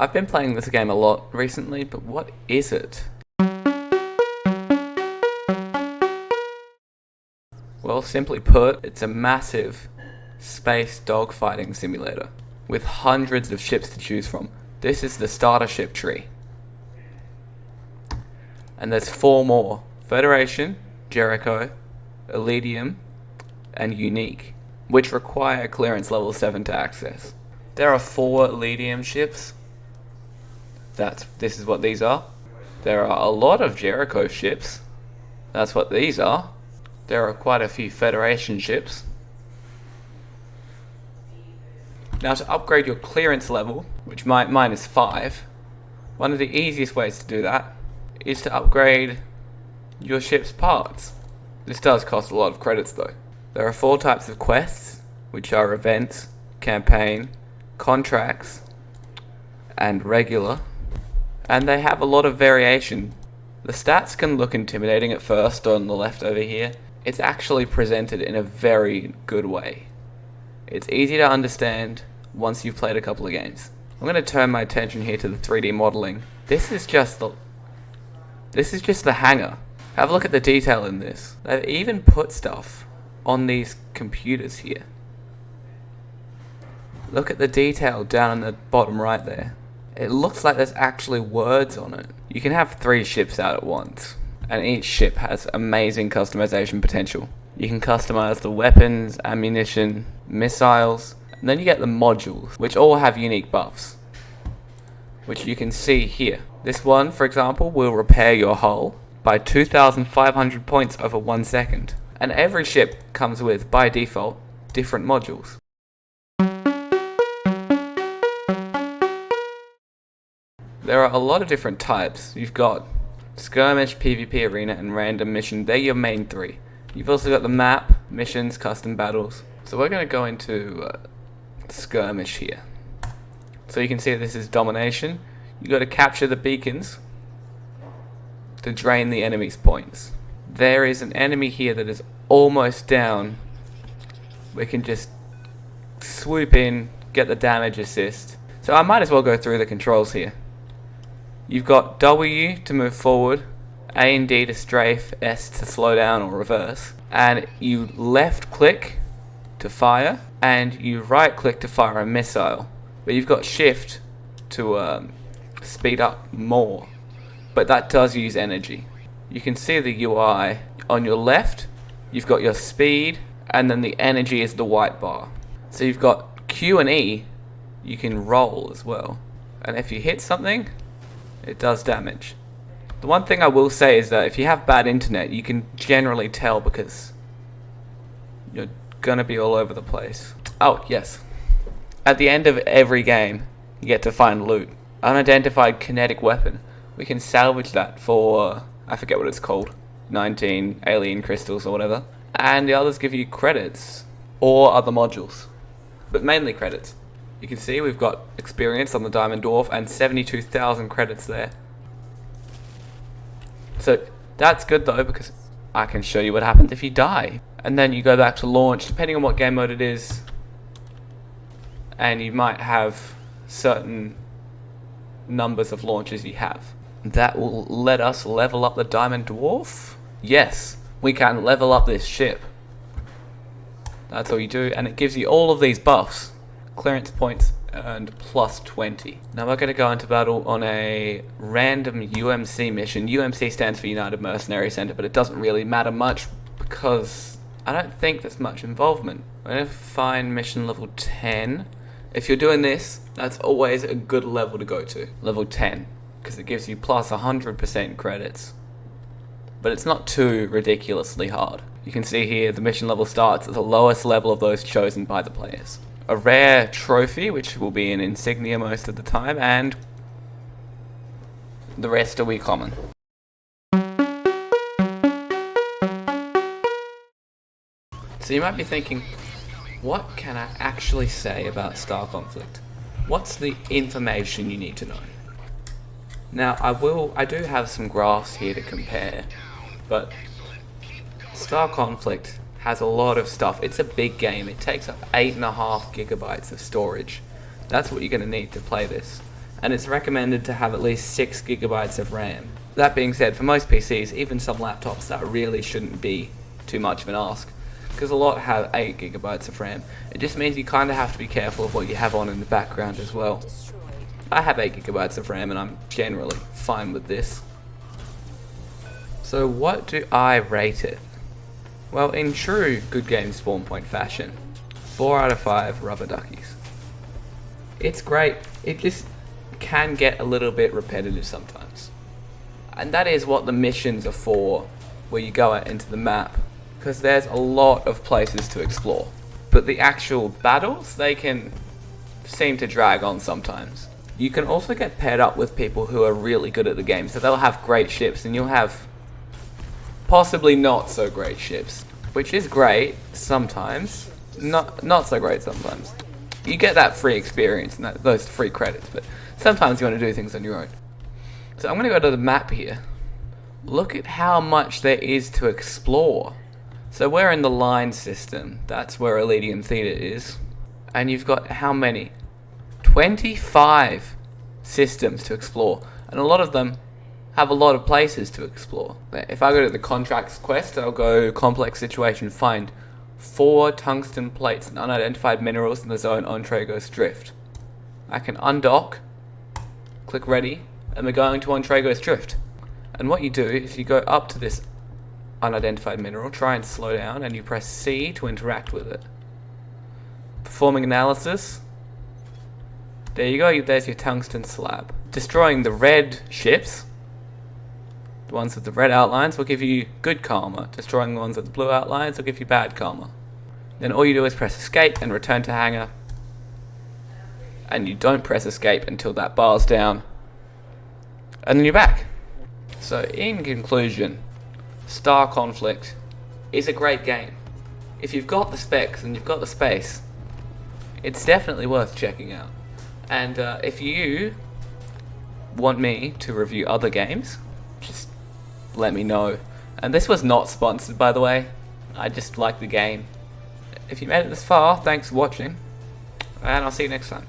I've been playing this game a lot recently, but what is it? Well, simply put, it's a massive space dogfighting simulator with hundreds of ships to choose from. This is the starter ship tree. And there's 4 more: Federation, Jericho, Elydium, and Unique, which require clearance level 7 to access. There are 4 Elydium ships. This is what these are. There are a lot of Jericho ships. That's what these are. There are quite a few Federation ships. Now, to upgrade your clearance level, which mine is 5, one of the easiest ways to do that is to upgrade your ship's parts. This does cost a lot of credits though. There are 4 types of quests, which are events, campaign, contracts, and regular. And they have a lot of variation. The stats can look intimidating at first on the left over here. It's actually presented in a very good way. It's easy to understand once you've played a couple of games. I'm going to turn my attention here to the 3D modeling. This is just the hangar. Have a look at the detail in this. They've even put stuff on these computers here. Look at the detail down in the bottom right there. It looks like there's actually words on it. You can have 3 ships out at once, and each ship has amazing customization potential. You can customize the weapons, ammunition, missiles, and then you get the modules, which all have unique buffs, which you can see here. This one, for example, will repair your hull by 2,500 points over 1 second. And every ship comes with, by default, different modules. There are a lot of different types. You've got skirmish, PvP arena, and random mission. They're your main 3. You've also got the map, missions, custom battles. So we're going to go into skirmish here. So you can see this is domination. You got to capture the beacons to drain the enemy's points. There is an enemy here that is almost down. We can just swoop in, get the damage assist. So I might as well go through the controls here. You've got W to move forward, A and D to strafe, S to slow down or reverse, and you left click to fire, and you right click to fire a missile. But you've got shift to speed up more, but that does use energy. You can see the UI on your left. You've got your speed, and then the energy is the white bar. So you've got Q and E. You can roll as well, and if you hit something, it does damage. The one thing I will say is that if you have bad internet, you can generally tell because you're gonna be all over the place. Oh yes, at the end of every game you get to find loot. Unidentified kinetic weapon. We can salvage that for, I forget what it's called, 19 alien crystals or whatever. And the others give you credits or other modules, but mainly credits. You can see we've got experience on the Diamond Dwarf and 72,000 credits there. So that's good though, because I can show you what happens if you die. And then you go back to launch, depending on what game mode it is. And you might have certain numbers of launches you have. That will let us level up the Diamond Dwarf. Yes, we can level up this ship. That's all you do, and it gives you all of these buffs. Clearance points earned plus 20. Now we're going to go into battle on a random UMC mission. UMC stands for United Mercenary Center, but it doesn't really matter much because I don't think there's much involvement. I'm going to find mission level 10. If you're doing this, that's always a good level to go to. Level 10, because it gives you plus 100% credits. But it's not too ridiculously hard. You can see here the mission level starts at the lowest level of those chosen by the players. A rare trophy, which will be an insignia most of the time, and the rest will be common. So you might be thinking, what can I actually say about Star Conflict? What's the information you need to know? Now I do have some graphs here to compare, but Star Conflict has a lot of stuff. It's a big game. It takes up 8.5 gigabytes of storage. That's what you're going to need to play this. and it's recommended to have at least 6 gigabytes of RAM. That being said, for most PCs, even some laptops, that really shouldn't be too much of an ask, because a lot have 8 gigabytes of RAM. It just means you kind of have to be careful of what you have on in the background as well. I have 8 gigabytes of RAM and I'm generally fine with this. So what do I rate it? Well, in true Good Game Spawn Point fashion, 4 out of 5 rubber duckies. It's great, it just can get a little bit repetitive sometimes. And that is what the missions are for, where you go out into the map, because there's a lot of places to explore. But the actual battles, they can seem to drag on sometimes. You can also get paired up with people who are really good at the game, so they'll have great ships and you'll have possibly not so great ships, which is great sometimes, not so great sometimes. You get that free experience and those free credits, but sometimes you want to do things on your own. So I'm going to go to the map here. Look at how much there is to explore. So we're in the line system, that's where Elysium Theatre is, and you've got how many? 25 systems to explore, and a lot of them have a lot of places to explore. If I go to the contracts quest, I'll go complex situation, find 4 tungsten plates and unidentified minerals in the zone on Tragos Drift. I can undock, click ready, and we're going to on Tragos Drift. And what you do is you go up to this unidentified mineral, try and slow down, and you press C to interact with it. Performing analysis. There you go, there's your tungsten slab. Destroying the red ships, the ones with the red outlines, will give you good karma. Destroying the ones with the blue outlines will give you bad karma. Then all you do is press escape and return to hangar. And you don't press escape until that bar's down. And then you're back. So in conclusion, Star Conflict is a great game. If you've got the specs and you've got the space, it's definitely worth checking out. And if you want me to review other games, just let me know. And this was not sponsored, by the way. I just like the game. If you made it this far, thanks for watching, and I'll see you next time.